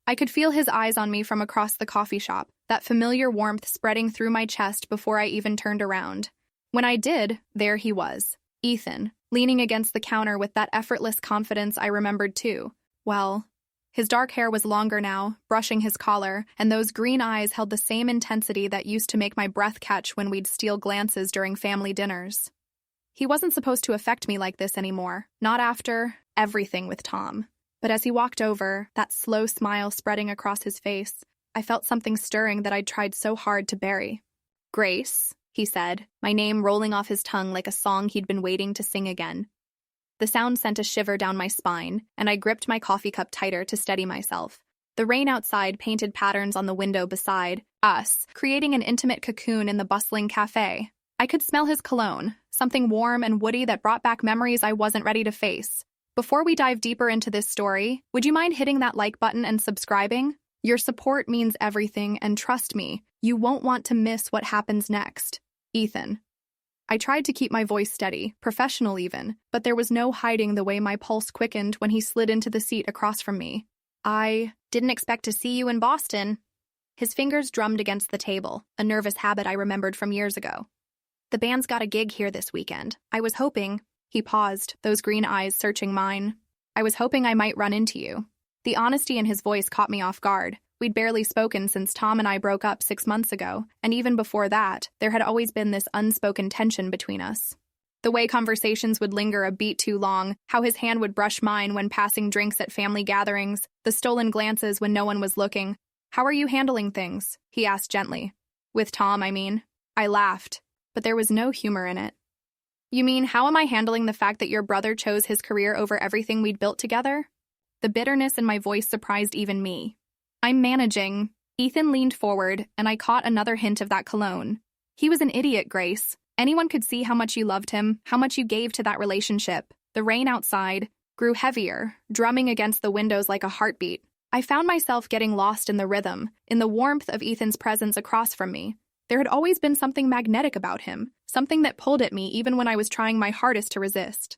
I could feel his eyes on me from across the coffee shop, that familiar warmth spreading through my chest before I even turned around. When I did, there he was, Ethan, leaning against the counter with that effortless confidence I remembered too. Well, his dark hair was longer now, brushing his collar, and those green eyes held the same intensity that used to make my breath catch when we'd steal glances during family dinners. He wasn't supposed to affect me like this anymore, not after everything with Tom. But as he walked over, that slow smile spreading across his face, I felt something stirring that I'd tried so hard to bury. "Grace," he said, my name rolling off his tongue like a song he'd been waiting to sing again. The sound sent a shiver down my spine, and I gripped my coffee cup tighter to steady myself. The rain outside painted patterns on the window beside us, creating an intimate cocoon in the bustling cafe. I could smell his cologne, something warm and woody that brought back memories I wasn't ready to face. Before we dive deeper into this story, would you mind hitting that like button and subscribing? Your support means everything, and trust me, you won't want to miss what happens next. Ethan. I tried to keep my voice steady, professional even, but there was no hiding the way my pulse quickened when he slid into the seat across from me. "I didn't expect to see you in Boston." His fingers drummed against the table, a nervous habit I remembered from years ago. "The band's got a gig here this weekend. I was hoping—" He paused, those green eyes searching mine. "I was hoping I might run into you." The honesty in his voice caught me off guard. We'd barely spoken since Tom and I broke up 6 months ago, and even before that, there had always been this unspoken tension between us. The way conversations would linger a beat too long, how his hand would brush mine when passing drinks at family gatherings, the stolen glances when no one was looking. "How are you handling things?" he asked gently. "With Tom, I mean." I laughed, but there was no humor in it. "You mean, how am I handling the fact that your brother chose his career over everything we'd built together?" The bitterness in my voice surprised even me. "I'm managing." Ethan leaned forward, and I caught another hint of that cologne. "He was an idiot, Grace. Anyone could see how much you loved him, how much you gave to that relationship." The rain outside grew heavier, drumming against the windows like a heartbeat. I found myself getting lost in the rhythm, in the warmth of Ethan's presence across from me. There had always been something magnetic about him, something that pulled at me even when I was trying my hardest to resist.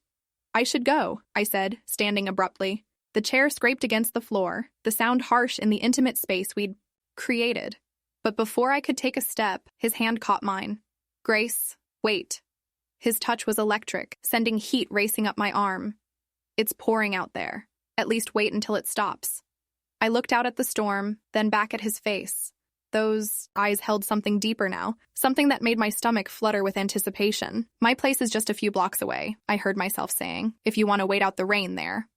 "I should go," I said, standing abruptly. The chair scraped against the floor, the sound harsh in the intimate space we'd created. But before I could take a step, his hand caught mine. "Grace, wait." His touch was electric, sending heat racing up my arm. "It's pouring out there. At least wait until it stops." I looked out at the storm, then back at his face. Those eyes held something deeper now, something that made my stomach flutter with anticipation. "My place is just a few blocks away," I heard myself saying, "if you want to wait out the rain there."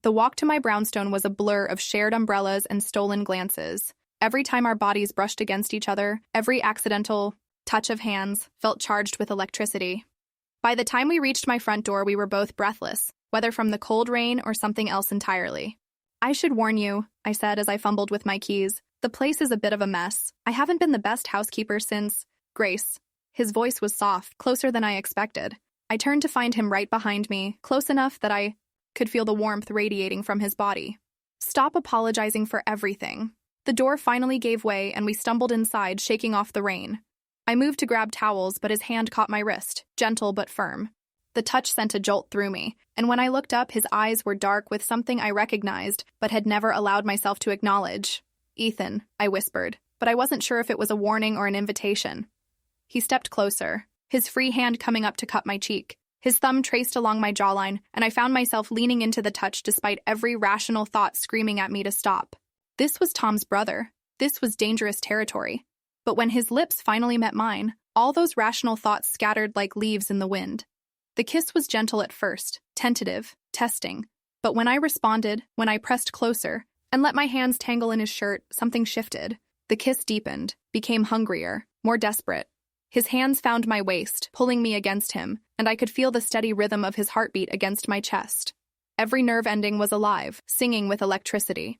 The walk to my brownstone was a blur of shared umbrellas and stolen glances. Every time our bodies brushed against each other, every accidental touch of hands felt charged with electricity. By the time we reached my front door, we were both breathless, whether from the cold rain or something else entirely. "I should warn you," I said as I fumbled with my keys. "The place is a bit of a mess. I haven't been the best housekeeper since—" "Grace." His voice was soft, closer than I expected. I turned to find him right behind me, close enough that I could feel the warmth radiating from his body. "Stop apologizing for everything." The door finally gave way, and we stumbled inside, shaking off the rain. I moved to grab towels, but his hand caught my wrist, gentle but firm. The touch sent a jolt through me, and when I looked up, his eyes were dark with something I recognized, but had never allowed myself to acknowledge. "Ethan," I whispered, but I wasn't sure if it was a warning or an invitation. He stepped closer, his free hand coming up to cup my cheek. His thumb traced along my jawline, and I found myself leaning into the touch despite every rational thought screaming at me to stop. This was Tom's brother. This was dangerous territory. But when his lips finally met mine, all those rational thoughts scattered like leaves in the wind. The kiss was gentle at first, tentative, testing. But when I responded, when I pressed closer, and let my hands tangle in his shirt, something shifted. The kiss deepened, became hungrier, more desperate. His hands found my waist, pulling me against him, and I could feel the steady rhythm of his heartbeat against my chest. Every nerve ending was alive, singing with electricity.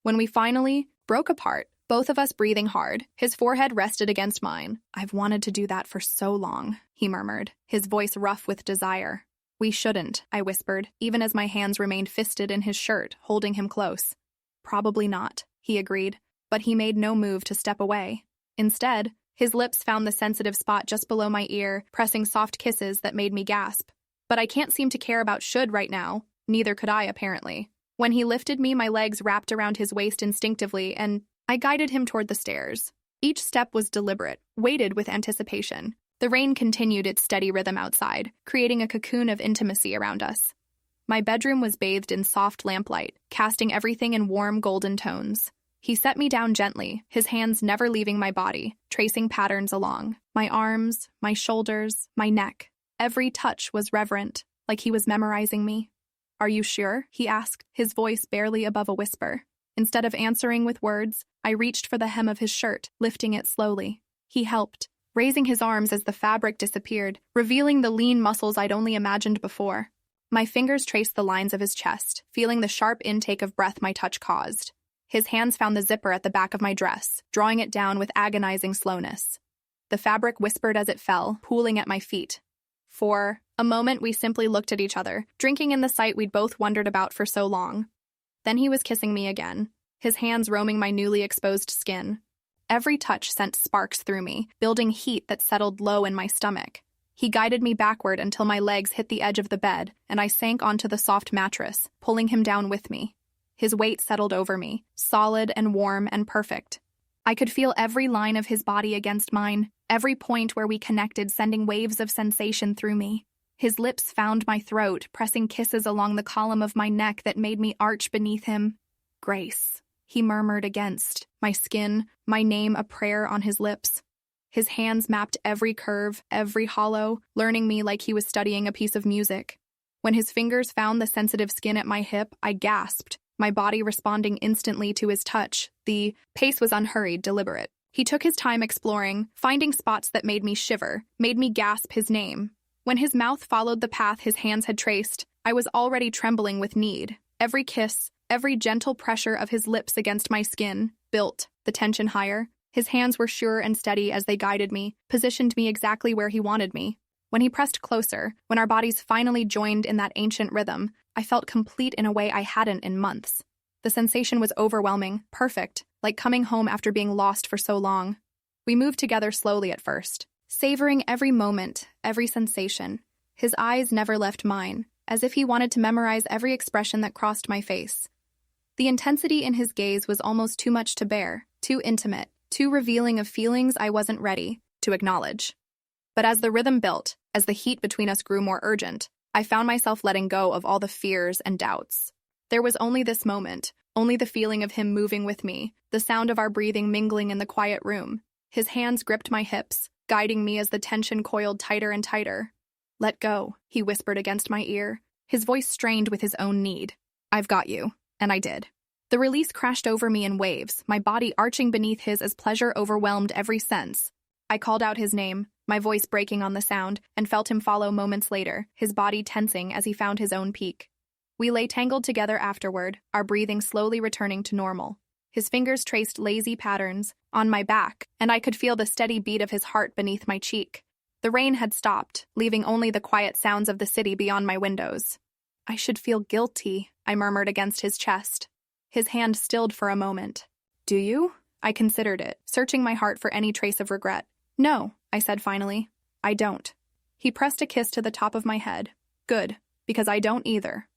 When we finally broke apart, both of us breathing hard, his forehead rested against mine. "I've wanted to do that for so long," he murmured, his voice rough with desire. "We shouldn't," I whispered, even as my hands remained fisted in his shirt, holding him close. "Probably not," he agreed, but he made no move to step away. Instead, his lips found the sensitive spot just below my ear, pressing soft kisses that made me gasp. But I can't seem to care about should right now. Neither could I, apparently. When he lifted me, my legs wrapped around his waist instinctively, and I guided him toward the stairs. Each step was deliberate, weighted with anticipation. The rain continued its steady rhythm outside, creating a cocoon of intimacy around us. My bedroom was bathed in soft lamplight, casting everything in warm golden tones. He set me down gently, his hands never leaving my body, tracing patterns along my arms, my shoulders, my neck. Every touch was reverent, like he was memorizing me. "Are you sure?" he asked, his voice barely above a whisper. Instead of answering with words, I reached for the hem of his shirt, lifting it slowly. He helped, raising his arms as the fabric disappeared, revealing the lean muscles I'd only imagined before. My fingers traced the lines of his chest, feeling the sharp intake of breath my touch caused. His hands found the zipper at the back of my dress, drawing it down with agonizing slowness. The fabric whispered as it fell, pooling at my feet. For a moment, we simply looked at each other, drinking in the sight we'd both wondered about for so long. Then he was kissing me again, his hands roaming my newly exposed skin. Every touch sent sparks through me, building heat that settled low in my stomach. He guided me backward until my legs hit the edge of the bed, and I sank onto the soft mattress, pulling him down with me. His weight settled over me, solid and warm and perfect. I could feel every line of his body against mine, every point where we connected sending waves of sensation through me. His lips found my throat, pressing kisses along the column of my neck that made me arch beneath him. "Grace," he murmured against my skin, my name a prayer on his lips. His hands mapped every curve, every hollow, learning me like he was studying a piece of music. When his fingers found the sensitive skin at my hip, I gasped, my body responding instantly to his touch. The pace was unhurried, deliberate. He took his time exploring, finding spots that made me shiver, made me gasp his name. When his mouth followed the path his hands had traced, I was already trembling with need. Every kiss, every gentle pressure of his lips against my skin, built the tension higher. His hands were sure and steady as they guided me, positioned me exactly where he wanted me. When he pressed closer, when our bodies finally joined in that ancient rhythm, I felt complete in a way I hadn't in months. The sensation was overwhelming, perfect, like coming home after being lost for so long. We moved together slowly at first, savoring every moment, every sensation. His eyes never left mine, as if he wanted to memorize every expression that crossed my face. The intensity in his gaze was almost too much to bear, too intimate, too revealing of feelings I wasn't ready to acknowledge. But as the rhythm built, as the heat between us grew more urgent, I found myself letting go of all the fears and doubts. There was only this moment, only the feeling of him moving with me, the sound of our breathing mingling in the quiet room. His hands gripped my hips, guiding me as the tension coiled tighter and tighter. "Let go," he whispered against my ear, his voice strained with his own need. "I've got you," and I did. The release crashed over me in waves, my body arching beneath his as pleasure overwhelmed every sense. I called out his name, my voice breaking on the sound, and felt him follow moments later, his body tensing as he found his own peak. We lay tangled together afterward, our breathing slowly returning to normal. His fingers traced lazy patterns on my back, and I could feel the steady beat of his heart beneath my cheek. The rain had stopped, leaving only the quiet sounds of the city beyond my windows. "I should feel guilty," I murmured against his chest. His hand stilled for a moment. "Do you?" I considered it, searching my heart for any trace of regret. "No," I said finally. "I don't." He pressed a kiss to the top of my head. "Good, because I don't either."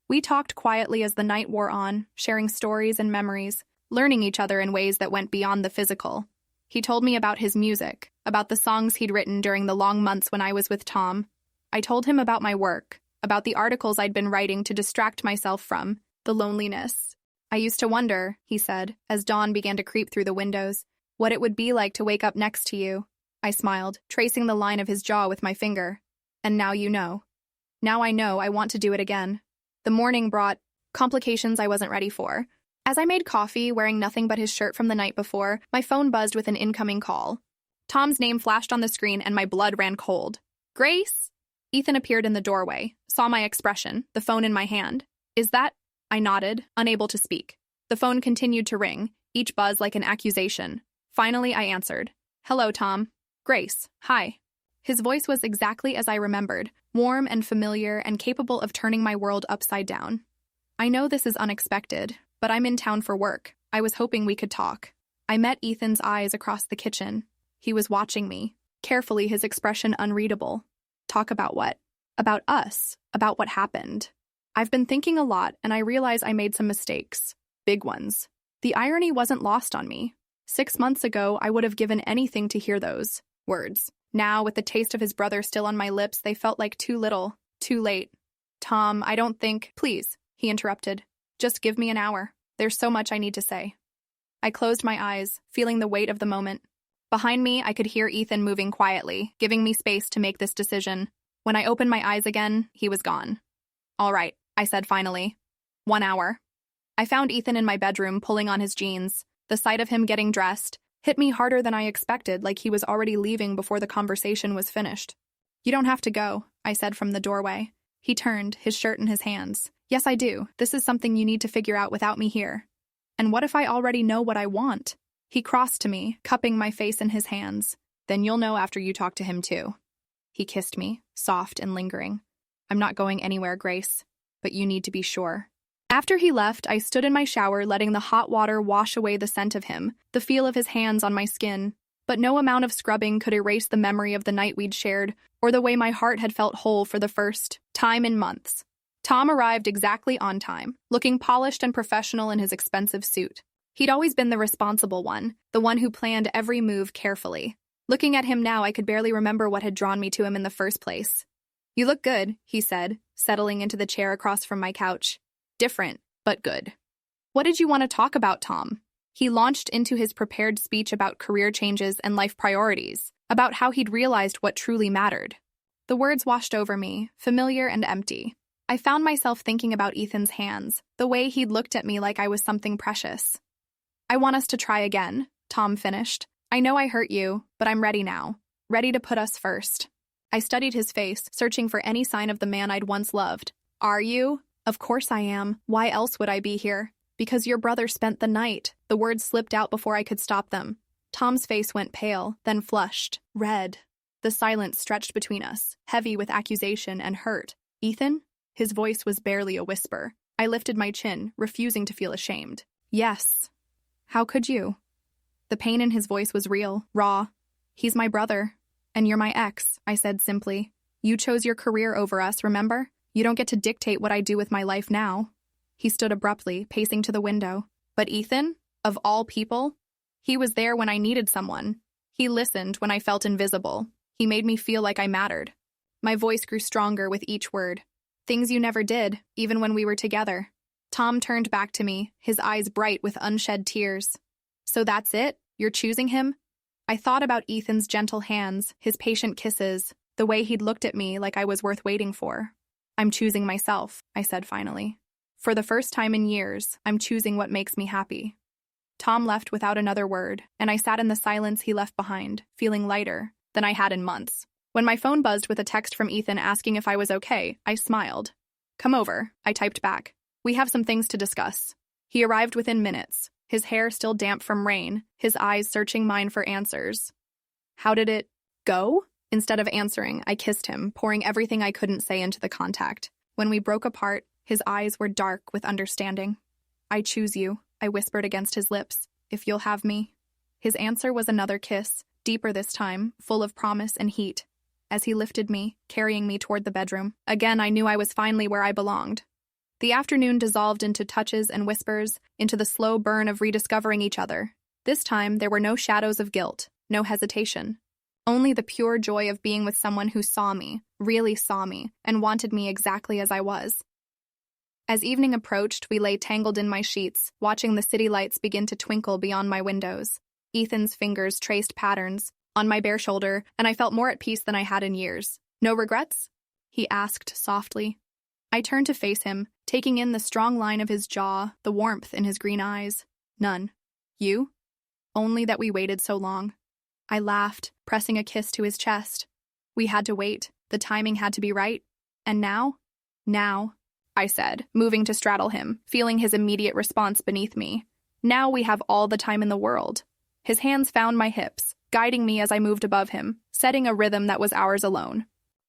We talked quietly as the night wore on, sharing stories and memories, learning each other in ways that went beyond the physical. He told me about his music, about the songs he'd written during the long months when I was with Tom. I told him about my work, about the articles I'd been writing to distract myself from the loneliness. "I used to wonder," he said, as dawn began to creep through the windows, "what it would be like to wake up next to you." I smiled, tracing the line of his jaw with my finger. "And now you know." Now I know I want to do it again. The morning brought complications I wasn't ready for. As I made coffee, wearing nothing but his shirt from the night before, my phone buzzed with an incoming call. Tom's name flashed on the screen and my blood ran cold. "Grace?" Ethan appeared in the doorway, saw my expression, the phone in my hand. "Is that—" I nodded, unable to speak. The phone continued to ring, each buzz like an accusation. Finally, I answered. "Hello, Tom." "Grace, hi." His voice was exactly as I remembered, warm and familiar and capable of turning my world upside down. "I know this is unexpected, but I'm in town for work. I was hoping we could talk." I met Ethan's eyes across the kitchen. He was watching me, carefully, his expression unreadable. "Talk about what?" "About us, about what happened." I've been thinking a lot, and I realize I made some mistakes. Big ones. The irony wasn't lost on me. 6 months ago, I would have given anything to hear those words. Now, with the taste of his brother still on my lips, they felt like too little, too late. Tom, I don't think— Please, he interrupted. Just give me an hour. There's so much I need to say. I closed my eyes, feeling the weight of the moment. Behind me, I could hear Ethan moving quietly, giving me space to make this decision. When I opened my eyes again, he was gone. All right, I said finally. 1 hour. I found Ethan in my bedroom pulling on his jeans. The sight of him getting dressed hit me harder than I expected, like he was already leaving before the conversation was finished. You don't have to go, I said from the doorway. He turned, his shirt in his hands. Yes, I do. This is something you need to figure out without me here. And what if I already know what I want? He crossed to me, cupping my face in his hands. Then you'll know after you talk to him too. He kissed me, soft and lingering. I'm not going anywhere, Grace, but you need to be sure. After he left, I stood in my shower, letting the hot water wash away the scent of him, the feel of his hands on my skin. But no amount of scrubbing could erase the memory of the night we'd shared, or the way my heart had felt whole for the first time in months. Tom arrived exactly on time, looking polished and professional in his expensive suit. He'd always been the responsible one, the one who planned every move carefully. Looking at him now, I could barely remember what had drawn me to him in the first place. You look good, he said, settling into the chair across from my couch. Different, but good. What did you want to talk about, Tom? He launched into his prepared speech about career changes and life priorities, about how he'd realized what truly mattered. The words washed over me, familiar and empty. I found myself thinking about Ethan's hands, the way he'd looked at me like I was something precious. I want us to try again, Tom finished. I know I hurt you, but I'm ready now. Ready to put us first. I studied his face, searching for any sign of the man I'd once loved. Are you? Of course I am. Why else would I be here? Because your brother spent the night. The words slipped out before I could stop them. Tom's face went pale, then flushed, red. The silence stretched between us, heavy with accusation and hurt. Ethan? His voice was barely a whisper. I lifted my chin, refusing to feel ashamed. Yes. How could you? The pain in his voice was real, raw. He's my brother. And you're my ex, I said simply. You chose your career over us, remember? You don't get to dictate what I do with my life now. He stood abruptly, pacing to the window. But Ethan, of all people, he was there when I needed someone. He listened when I felt invisible. He made me feel like I mattered. My voice grew stronger with each word. Things you never did, even when we were together. Tom turned back to me, his eyes bright with unshed tears. So that's it? You're choosing him? I thought about Ethan's gentle hands, his patient kisses, the way he'd looked at me like I was worth waiting for. I'm choosing myself, I said finally. For the first time in years, I'm choosing what makes me happy. Tom left without another word, and I sat in the silence he left behind, feeling lighter than I had in months. When my phone buzzed with a text from Ethan asking if I was okay, I smiled. Come over, I typed back. We have some things to discuss. He arrived within minutes, his hair still damp from rain, his eyes searching mine for answers. How did it go? Instead of answering, I kissed him, pouring everything I couldn't say into the contact. When we broke apart, his eyes were dark with understanding. I choose you, I whispered against his lips, if you'll have me. His answer was another kiss, deeper this time, full of promise and heat. As he lifted me, carrying me toward the bedroom, again I knew I was finally where I belonged. The afternoon dissolved into touches and whispers, into the slow burn of rediscovering each other. This time, there were no shadows of guilt, no hesitation. Only the pure joy of being with someone who saw me, really saw me, and wanted me exactly as I was. As evening approached, we lay tangled in my sheets, watching the city lights begin to twinkle beyond my windows. Ethan's fingers traced patterns on my bare shoulder, and I felt more at peace than I had in years. No regrets? He asked softly. I turned to face him, taking in the strong line of his jaw, the warmth in his green eyes. None. You? Only that we waited so long. I laughed, pressing a kiss to his chest. We had to wait. The timing had to be right. And now? Now, I said, moving to straddle him, feeling his immediate response beneath me. Now we have all the time in the world. His hands found my hips, guiding me as I moved above him, setting a rhythm that was ours alone.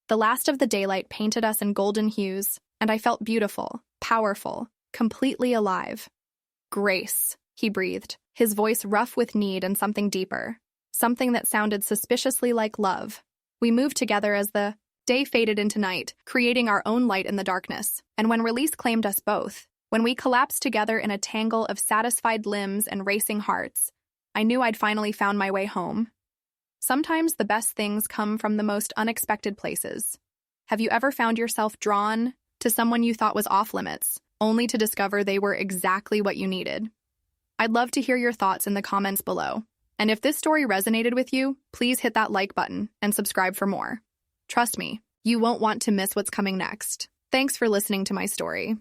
The last of the daylight painted us in golden hues, and I felt beautiful, powerful, completely alive. Grace, he breathed, his voice rough with need and something deeper. Something that sounded suspiciously like love. We moved together as the Day faded into night, creating our own light in the darkness. And when release claimed us both, when we collapsed together in a tangle of satisfied limbs and racing hearts, I knew I'd finally found my way home. Sometimes the best things come from the most unexpected places. Have you ever found yourself drawn to someone you thought was off limits, only to discover they were exactly what you needed? I'd love to hear your thoughts in the comments below. And if this story resonated with you, please hit that like button and subscribe for more. Trust me, you won't want to miss what's coming next. Thanks for listening to my story.